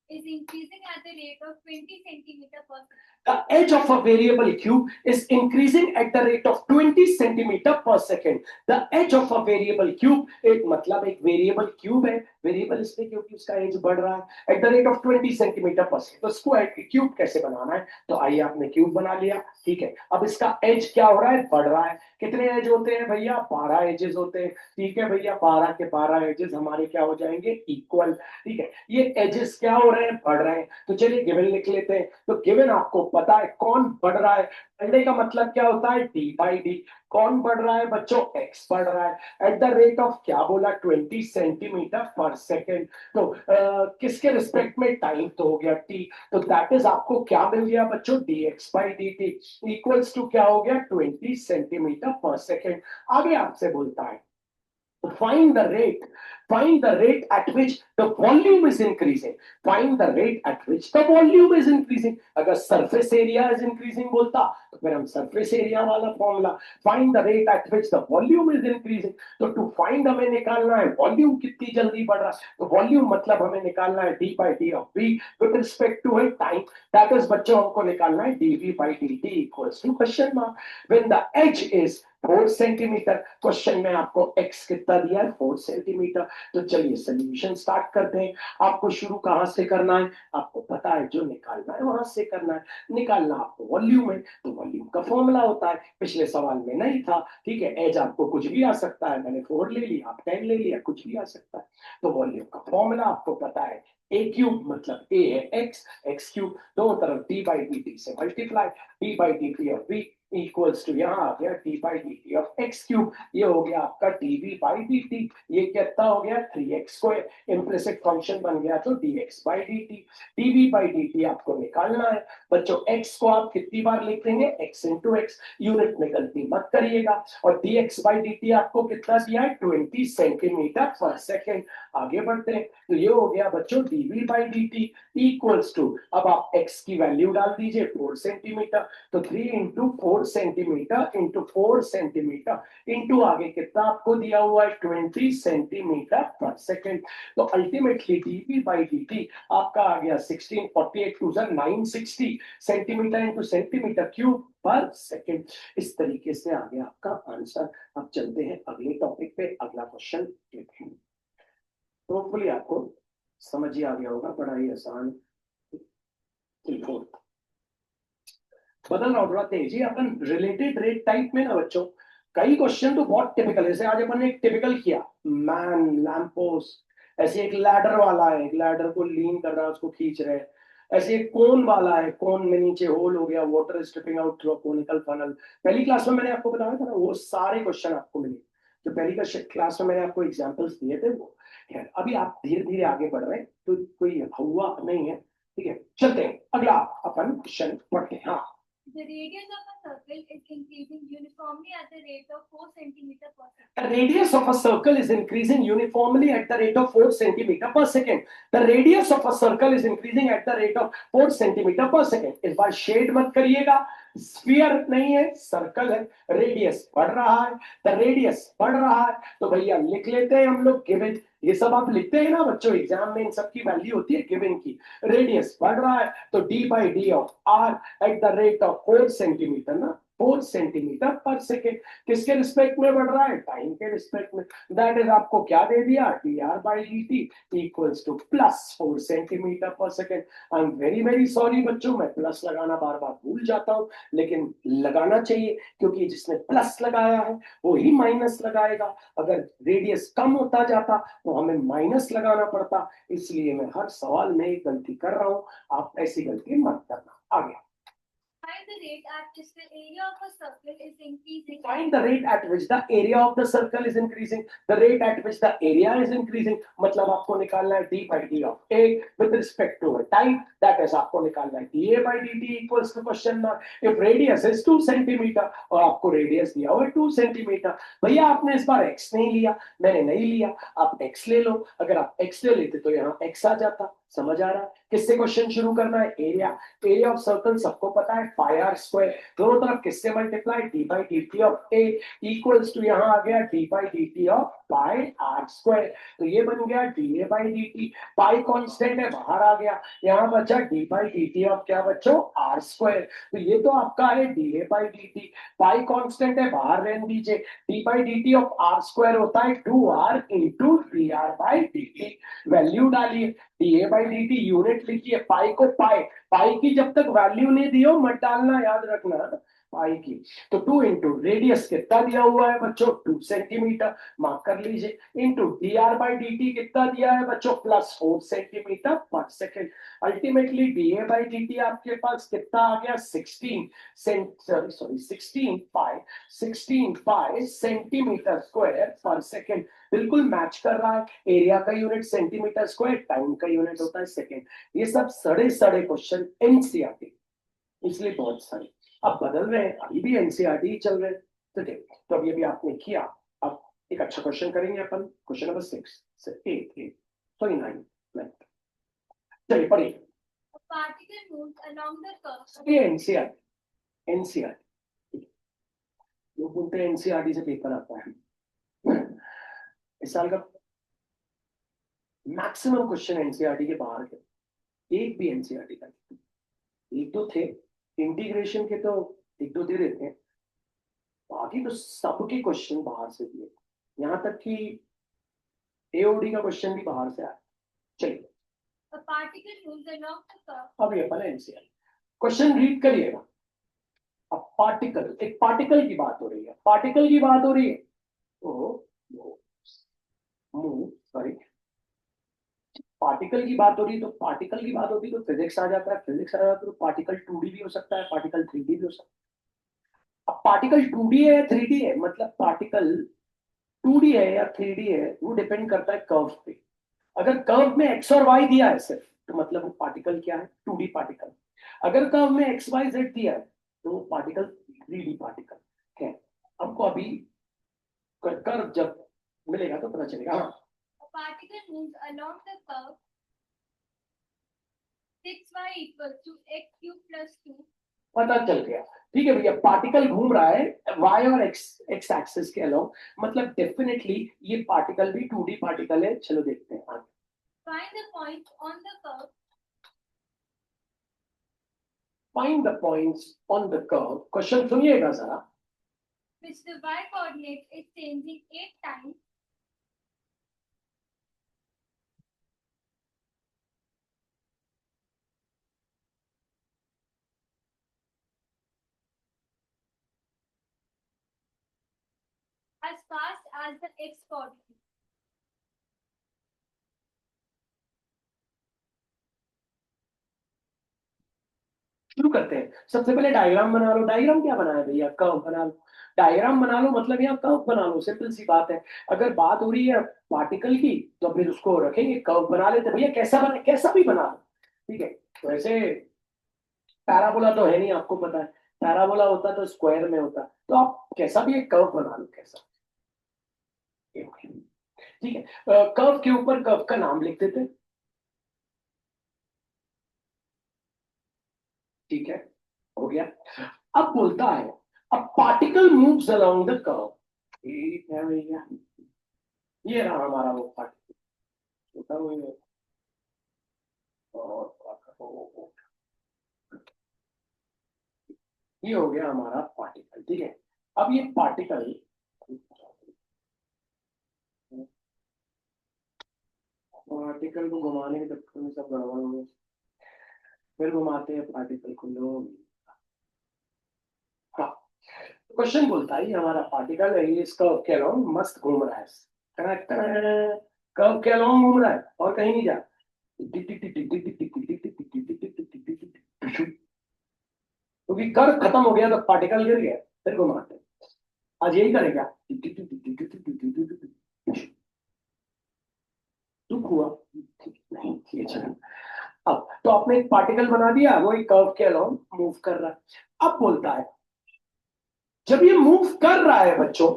is increasing at the rate of 20 centimeter per second. the edge of a variable cube is increasing at the rate of 20 centimeter per second. The edge of a variable cube, एक मतलब एक variable cube है, variable इसलिए क्योंकि उसका as बढ़ रहा है eight the rate of 20 centimetre पर सेकेंड। तो स्क्वायर क्यूब कैसे बनाना है? तो आइए आपने क्यूब बना लिया, ठीक है। अब इसका एज क्या हो रहा है? बढ़ रहा है। कितने एज होते हैं भैया? 12 एजेस होते हैं, ठीक है भैया। 12 के 12 एजेस हमारे क्या हो जाएंगे? इक्वल, ठीक है। ये एजेस क्या हो रहे हैं? बढ़ रहे हैं। तो चलिए गिवन लिख लेते हैं। तो गिवन आपको पता है कौन बढ़ रहा है? बढ़ने का मतलब क्या होता है? D by D. कौन बढ़ रहा है बच्चों? एक्स बढ़ रहा है एट द रेट ऑफ क्या बोला? 20 सेंटीमीटर पर सेकेंड। तो किसके रिस्पेक्ट में? टाइम तो हो गया टी। तो दैट इज आपको क्या मिल गया बच्चों? D x by d t equals to क्या हो गया? 20 सेंटीमीटर पर सेकेंड। आगे आपसे बोलता है find the rate at which the volume is increasing. Find the rate at which the volume is increasing. अगर surface area is increasing बोलता तो फिर हम surface area वाला formula, find the rate at which the volume is increasing। तो to find हमें निकालना है वॉल्यूम कितनी जल्दी बढ़ रहा है। तो वॉल्यूम मतलब हमें निकालना है d by d of v with respect to time. That is बच्चों हमको निकालना है dv by dt equals to question mark when the edge is 4 centimetre. Question में आपको x कितना दिया है? 4 सेंटीमीटर। तो चलिए सोल्यूशन स्टार्ट करते हैं। आपको शुरू कहां से करना है? आपको पता है जो निकालना है वहां से करना है। निकालना आपको वॉल्यूम है, तो वॉल्यूम का फॉर्मूला होता है, पिछले सवाल में नहीं था, ठीक है। एज आपको कुछ भी आ सकता है, मैंने 4 ले लिया, आप 10 ले लिया, कुछ भी आ सकता है। तो वॉल्यूम का फॉर्मूला आपको पता है a क्यूब मतलब a है x, x क्यूब दोनों तरफ d by dt से multiply, d by dt of v equals to यहाँ आ गया d by dt of x cube. ये हो गया आपका dv by dt। ये कितना हो गया? 3x square. इम्प्लिसिट फंक्शन बन गया तो dx by dt। dv by dt आपको निकालना है बच्चों। x को आप कितनी बार लिख देंगे? x इंटू एक्स, यूनिट में गलती मत करिएगा। और dx by dt आपको कितना दिया है? 20 सेंटीमीटर पर सेकेंड। आगे बढ़ते हैं। तो ये हो गया बच्चों dv by dt equals to, अब आप x की वैल्यू डाल दीजिए 4 सेंटीमीटर। तो 3 into 4 centimetre into 4 centimetre into आगे कितना आपको दिया हुआ है? 20 सेंटीमीटर पर सेकेंड। तो अल्टीमेटली dv by dt आपका आ गया 1648 to 960 centimetre into centimetre cube per second. इस तरीके से आ गया आपका आंसर। अब चलते हैं अगले टॉपिक पे। अगला क्वेश्चन देखते हैं। होपफुली आपको समझ ही आ गया होगा, बड़ा ही आसान। बदल रहा थोड़ा तेजी अपन रिलेटेड रेट टाइप में ना बच्चों। कई क्वेश्चन तो बहुत टिपिकल है। जैसे आज अपन ने एक टिपिकल किया, मैन लैम्पोस्ट, ऐसे एक लैडर वाला है, एक लैडर को लीन कर रहा है, उसको खींच रहे हैं। ऐसे एक कोन वाला है, कोन में नीचे होल हो गया, water stripping out through conical funnel. पहली क्लास में मैंने आपको बताया था ना, वो सारे क्वेश्चन आपको मिले जो पहली क्लास में मैंने आपको एग्जांपल्स दिए थे वो। खैर अभी आप धीरे धीरे आगे बढ़ रहे हैं तो कोई हुआ नहीं है, ठीक है। चलते हैं अगला अपन क्वेश्चन पढ़ते हैं। हाँ, The radius of a circle is increasing uniformly at the rate of 4 centimeter per second. the radius of a circle is increasing uniformly at the rate of 4 centimeter per second. The radius of a circle is increasing at the rate of 4 centimeter per second. इस बार shade मत करिएगा, sphere नहीं है, circle है, radius बढ़ रहा है, the radius बढ़ रहा है, तो भैया लिख लेते हैं हम लोग गिवन। ये सब आप लिखते हैं ना बच्चों, एग्जाम में इन सब की वैल्यू होती है गिवन की। रेडियस बढ़ रहा है तो d by d of r at the rate of 4 centimetre ना, 4 सेंटीमीटर पर सेकेंड। किसके रिस्पेक्ट में बढ़ रहा है? टाइम के रिस्पेक्ट में। दैट इज आपको क्या दे दिया? D r by d t equals to plus 4 centimetre पर second. I am very very sorry बच्चों, मैं प्लस लगाना बार बार भूल जाता हूं, लेकिन लगाना चाहिए क्योंकि जिसने प्लस लगाया है वो ही माइनस लगाएगा। अगर रेडियस कम होता जाता तो हमें माइनस लगाना पड़ता, इसलिए मैं हर सवाल में एक गलती कर रहा हूं, आप ऐसी गलती मत करना। आगे, Find the rate at which the area of a circle is increasing. find the rate at which the area of the circle is increasing. The rate at which the area is increasing मतलब आपको निकालना है d by d of a with respect to a time, that is आपको निकालना है dA by dt equals to question mark if radius is 2 centimeter और आपको radius दिया हुआ है 2 सेंटीमीटर। भैया आपने इस बार x नहीं लिया, मैंने नहीं लिया, आप x ले लो। अगर आप x ले लेते तो यहाँ x आ जाता। समझ आ रहा है? किससे क्वेश्चन शुरू करना है? एरिया। एरिया ऑफ सर्कल सबको पता है पाई आर स्क्वायर, दोनों तरफ किससे multiply? D by d t of a equals to यहाँ आ गया d by d t of pi r square, तो ये बन गया d a by d t. Pi constant है, बाहर आ गया, यहाँ बचा d by d t of क्या बच्चों? R square. तो ये तो आपका है d a by d t. Pi constant है, बाहर रहने दीजिए, d by d t of r square होता है 2r into d r by d t. Value डालिए, d a by d t unit लिखिए, पाई को पाई, पाई की जब तक वैल्यू नहीं दी हो मत डालना, याद रखना पाई की। तो 2 इंटू रेडियस कितना दिया हुआ है बच्चों? 2 सेंटीमीटर, मार्क कर लीजिए, into d r by d T कितना दिया है बच्चों? प्लस 4 सेंटीमीटर पर second. Ultimately D a by d T आपके पास कितना आ गया? 16 पाई सेंटीमीटर स्क्वायर पर सेकेंड। बिल्कुल मैच कर रहा है, एरिया का यूनिट सेंटीमीटर स्क्वायर, टाइम का यूनिट होता है सेकेंड। ये सब सड़े सड़े क्वेश्चन एनसीईआरटी, इसलिए बहुत सारे अब बदल रहे हैं, अभी भी एनसीईआरटी ही चल रहे हैं। तो देखो, तो अभी अभी आपने किया, अब एक अच्छा क्वेश्चन करेंगे अपन, क्वेश्चन नंबर 6 से 8 सॉरी 9। चलिए पढ़िए। A particle moves along the curve. ये एनसीईआरटी, एनसीईआरटी लोग बोलते हैं एनसीईआरटी से पेपर आता है। इस साल का मैक्सिमम क्वेश्चन एनसीईआरटी के बाहर के, एक भी एनसीईआरटी का, एक दो थे इंटीग्रेशन के, तो एक दो दे देते हैं, बाकी तो सबके क्वेश्चन बाहर से दिए, यहां तक कि एओडी का क्वेश्चन भी बाहर से आया। चलिए A particle moves along the curve. अब ये अपन एनसीईआरटी क्वेश्चन रीड करिएगा। अब पार्टिकल, एक पार्टिकल की बात हो रही है, पार्टिकल की बात हो रही है तो सॉरी पार्टिकल की बात हो रही है, तो पार्टिकल की बात होती है तो फिजिक्स आ जाता है, फिजिक्स आ जाता है तो पार्टिकल 2D भी हो सकता है, पार्टिकल 3D भी हो सकता है। अब पार्टिकल 2D है या 3D है, मतलब पार्टिकल 2D है या 3D है, वो डिपेंड करता है कर्व पे। अगर कर्व में एक्स और वाई दिया है सिर्फ, तो मतलब वो पार्टिकल क्या है? 2D particle. अगर कर्व में एक्स वाई जेड दिया है तो वो पार्टिकल 3D पार्टिकल है। हमको अभी कर्व जब मिलेगा तो पता चलेगा। हाँ, A particle moves along the curve 6y equals to x cube plus 2. पता चल गया, ठीक है भैया। पार्टिकल घूम रहा है वाई और एक्स एक्सिस के अलोंग, मतलब डेफिनेटली ये पार्टिकल भी 2D पार्टिकल है। चलो देखते हैं आगे। Find the points on the curve. Find the points on the curve। Question सुनिएगा जरा। Which the y coordinate is changing 8 times. As fast as the x coordinate. शुरू करते हैं। सबसे पहले डायग्राम बना लो। डायग्राम क्या बनाया भैया? कर्व बना लो। डायग्राम बना लो मतलब यहाँ कर्व बना लो, सिंपल सी बात है। अगर बात हो रही है पार्टिकल की तो फिर उसको रखेंगे, कर्व बना लेते भैया, कैसा बना, कैसा भी बना लो, ठीक है। तो ऐसे पैराबोला तो है नहीं, आपको पता है। पैराबोला होता तो स्क्वायर में होता, तो आप कैसा भी एक कर्व बना लो, कैसा, ठीक है। कर्व के ऊपर कर्व का नाम लिख देते हैं, ठीक है, हो गया। अब बोलता है अ particle moves along the curve, ठीक है भैया। ये रहा हमारा वो पार्टिकल, छोटा हुआ है, और ये हो गया हमारा पार्टिकल, ठीक है। अब ये पार्टिकल, पार्टिकल को घुमाने के चक्कर में सब गड़बड़ हो गया। फिर घुमाते हैं पार्टिकल को लोग। हाँ, क्वेश्चन बोलता है ये हमारा पार्टिकल है, ये इसका के अलोंग मस्त घूम रहा है, कर्व के अलोंग घूम रहा है और कहीं नहीं जा। क्योंकि कर्व खत्म हो गया तो पार्टिकल गिर गया, फिर घुमाते हैं। आज यही करेगा, दुख हुआ नहीं, ये चलो। अब तो आपने एक पार्टिकल बना दिया, वो एक कर्व के अलोंग मूव कर रहा है। अब बोलता है जब ये मूव कर रहा है बच्चों,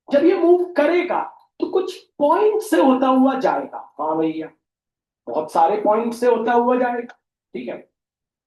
जब ये मूव करेगा तो कुछ पॉइंट से होता हुआ जाएगा। हाँ भैया, बहुत सारे पॉइंट से होता हुआ जाएगा, ठीक है।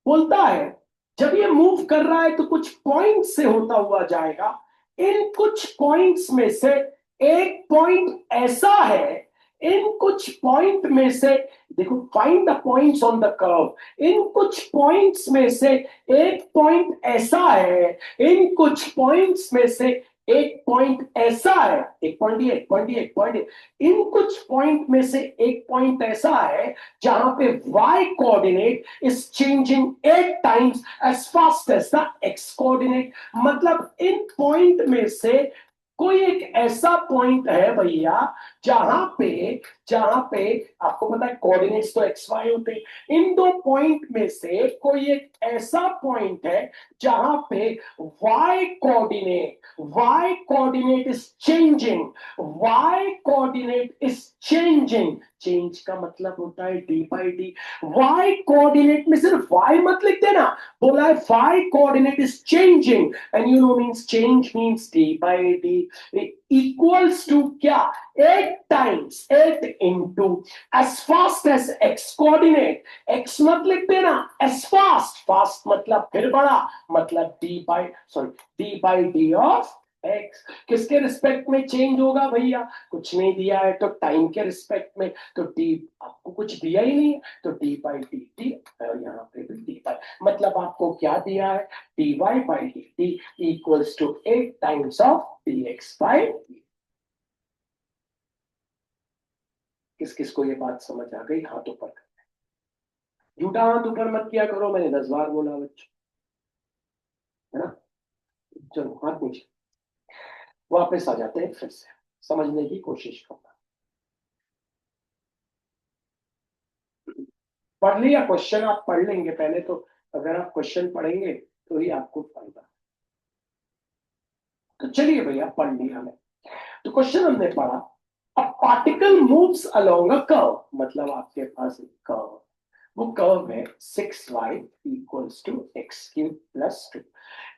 बोलता है जब ये मूव कर रहा है तो कुछ पॉइंट से होता हुआ जाएगा। इन कुछ पॉइंट्स में से एक पॉइंट ऐसा है, इन कुछ पॉइंट में से, देखो, find the points on the curve. इन कुछ पॉइंट्स में से एक पॉइंट ऐसा है, इन कुछ पॉइंट्स में से एक पॉइंट ऐसा है, एक पॉइंट ये, एक पॉइंट ये, एक पॉइंट ये। इन कुछ पॉइंट में से एक पॉइंट ऐसा है जहां पे y coordinate is changing 8 times as fast as the x coordinate. मतलब इन पॉइंट में से कोई एक ऐसा पॉइंट है भैया जहां पे आपको पता है कोऑर्डिनेट्स तो एक्स वाई होते हैं। इन दो पॉइंट में से कोई एक ऐसा पॉइंट है जहां पे y coordinate is changing, y coordinate is changing. Change का मतलब होता है d by d. y coordinate में सिर्फ y मत लिख देना, बोला है y coordinate is changing, and you know means change means d by d equals to क्या, 8 times 8 into as fast as x coordinate. X मत लिख देना, एज फास्ट, फास्ट मतलब फिर बड़ा, मतलब D by d of x. किसके respect में चेंज होगा भैया? कुछ नहीं दिया है तो टाइम के रिस्पेक्ट में, तो डी, आपको कुछ दिया ही नहीं है तो डी बाई डी टी, यहाँ पे भी डी बाई, मतलब आपको क्या दिया है, d y by d t equals to 8 times of d x by. किस किस को ये बात समझ आ गई? हाथ ऊपर कर, झूठा हाथ ऊपर मत किया करो, मैंने 10 बार बोला बच्चों, है ना। चलो हाथ नीचे, वापस आ जाते हैं, फिर से समझने की कोशिश करना। पढ़ लिया क्वेश्चन? आप पढ़ लेंगे पहले तो, अगर आप क्वेश्चन पढ़ेंगे तो ही आपको फायदा। तो चलिए भैया, पढ़ लिया हमने। तो क्वेश्चन हमने पढ़ा, a particle moves along a curve, मतलब आपके पास एक कर्व, वो कर्व है 6y equals to x cube plus 2।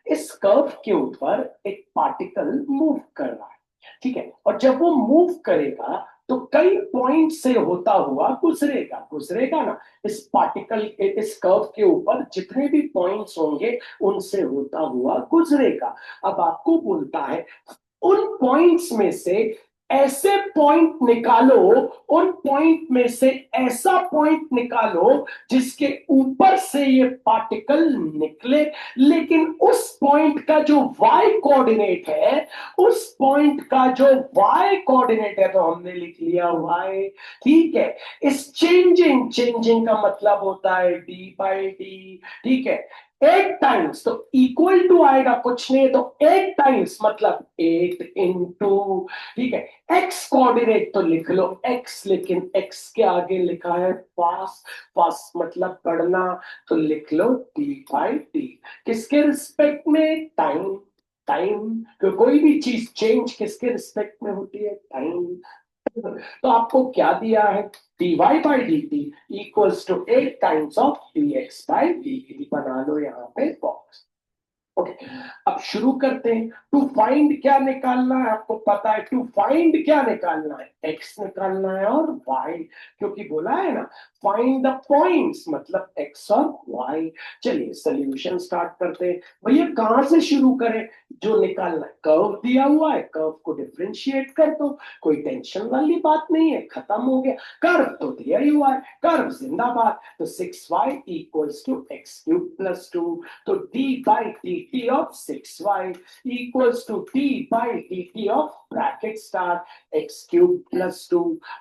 इस कर्व के ऊपर एक पार्टिकल मूव कर रहा है, ठीक है। और जब वो मूव करेगा तो कई पॉइंट से होता हुआ गुजरेगा, गुजरेगा ना। इस पार्टिकल, इस कर्व के ऊपर जितने भी पॉइंट्स होंगे उनसे होता हुआ गुजरेगा। अब आपको बोलता है उन पॉइंट्स में से ऐसे पॉइंट निकालो, उन पॉइंट में से ऐसा पॉइंट निकालो जिसके ऊपर से ये पार्टिकल निकले, लेकिन उस पॉइंट का जो y कोऑर्डिनेट है, उस पॉइंट का जो y कोऑर्डिनेट है, तो हमने लिख लिया y, ठीक है। इस चेंजिंग, चेंजिंग का मतलब होता है डी बाई डी, ठीक है। 8 टाइम्स, तो इक्वल टू आएगा, कुछ नहीं तो 8 टाइम्स मतलब 8 इंटू, ठीक है। एक्स कोऑर्डिनेट तो लिख लो एक्स, लेकिन एक्स के आगे लिखा है पास, पास मतलब बढ़ना, तो लिख लो डी बाई डी। किसके रिस्पेक्ट में? टाइम। टाइम, तो कोई भी चीज चेंज किसके रिस्पेक्ट में होती है? टाइम। तो आपको क्या दिया है? dy by d t equals to 8 times of dx by d t. बना लो यहाँ पे बॉक्स। ओके, अब शुरू करते हैं। टू फाइंड क्या निकालना है? आपको पता है टू फाइंड क्या निकालना है? एक्स निकालना है और वाई, क्योंकि बोला है ना फाइंड द पॉइंट्स, मतलब एक्स और वाई। चलिए सोल्यूशन स्टार्ट करते हैं। भैया कहां से शुरू करें? जो निकालना है, कर्व दिया हुआ है, कर्व को डिफरेंशिएट कर दो, कोई टेंशन वाली बात नहीं है, खत्म हो गया। कर्व तो दिया ही हुआ है, कर्व जिंदाबाद। तो 6y equals to x cube plus 2, तो d by dt of 6y equals to d by dt of bracket star x cube plus 2।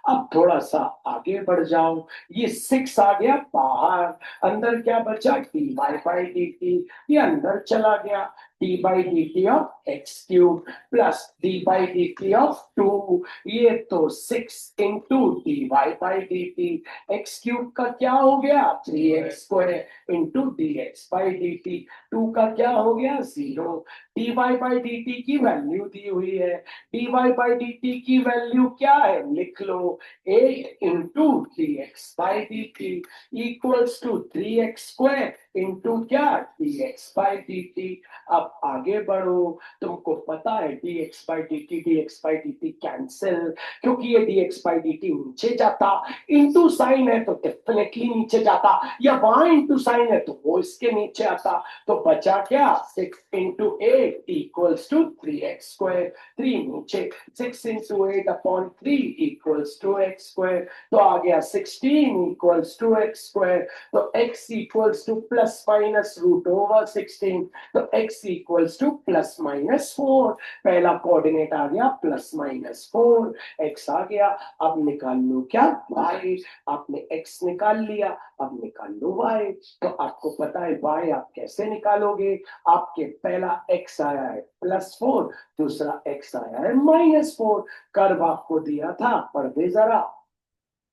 अब थोड़ा सा आगे बढ़ जाओ, ये 6 आ गया बाहर, अंदर क्या बचा? dy by dt, ये अंदर चला गया, d by dt of x cube plus d by dt of 2, ये तो 6 into dy by dt। x cube का क्या हो गया? 3x square into dx by dt। 2 का क्या हो गया? 0। dy by dt की वैल्यू दी हुई है, dy by dt की वैल्यू क्या है? लिख लो 8 into dx by dt equals to 3x square into क्या? dx by dt। अब आगे बढ़ो, तुमको पता है dx by dt कैंसिल, क्योंकि ये dx by dt नीचे जाता, इंटू साइन है तो डेफिनेटली नीचे जाता, या वहां इंटू साइन है तो वो इसके नीचे आता। तो बचा क्या? 6 into 8 equals to 3x square, 3 नीचे, 6 into 8 upon 3 equals to x square, तो आ गया 16 इक्वल्स टू एक्स स्क्वायर। तो x equals to plus minus root over 16, तो x equals to plus minus 4। पहला कोऑर्डिनेट आ गया प्लस माइनस 4, x आ गया। अब निकाल लो क्या? y। आपने x निकाल लिया, अब निकाल लो y। तो आपको पता है y आप कैसे निकालोगे? आपके पहला x आया है +4, दूसरा x आया है -4। कर्व आपको दिया था, पढ़ दे जरा।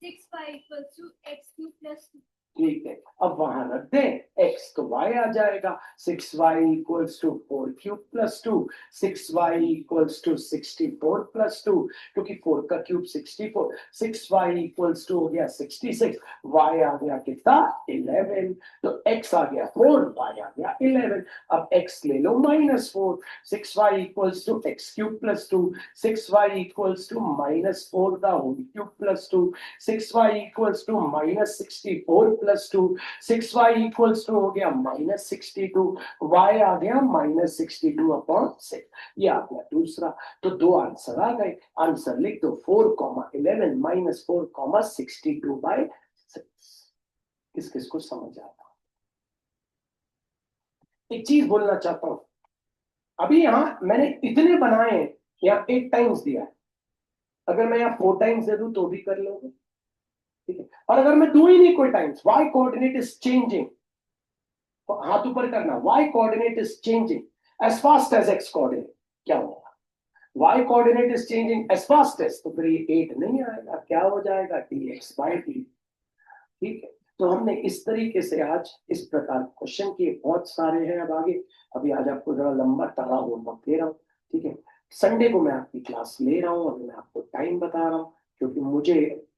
6y equals to x cube plus 2. ठीक है, अब वहां रख दे, x तो y आ जाएगा, 6y equals to 4 cube plus 2, 6y equals to 64 plus 2, क्योंकि 4 का क्यूब 64, 6y इक्वल्स टू हो गया 66, y आ गया कितना? 11। तो x आ गया 4, y आ गया 11। अब x ले लो -4, 6y equals to x cube plus 2, 6y equals to -4 the whole cube plus 2, 6y equals to -64 plus 2, 6y equals to हो गया -62, y आ गया -62 अपॉन 6, ये आ गया दूसरा। तो दो आंसर आ गए, आंसर लिख दो 4,11 -4,62 बाय 6। किस किस को समझ आता? एक चीज बोलना चाहता हूं, अभी यहां मैंने इतने बनाए हैं, यहाँ 8 टाइम्स दिया है, अगर मैं यहाँ 4 टाइम्स दे दूं तो भी कर लोगे, ठीक है। और अगर मैं दूं ही नहीं कोई times, y coordinate is changing, हाथ ऊपर करना, y coordinate is changing as fast as x coordinate, क्या होगा? y coordinate is changing as fast as, तो फिर ये 8 नहीं आएगा, क्या हो जाएगा? dx by dt। ठीक है, तो हमने इस तरीके से आज इस प्रकार क्वेश्चन किए, बहुत सारे हैं अब आगे। अभी आज आपको जरा लंबा तगड़ा होमवर्क दे रहा हूँ, ठीक है। संडे को मैं आपकी क्लास ले रहा हूँ, अभी मैं आपको टाइम बता रहा हूँ, क्योंकि मुझे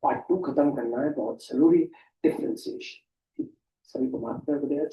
पार्ट 2 खत्म करना है, बहुत जरूरी डिफरेंशिएशन। सभी को माफ कर दिया।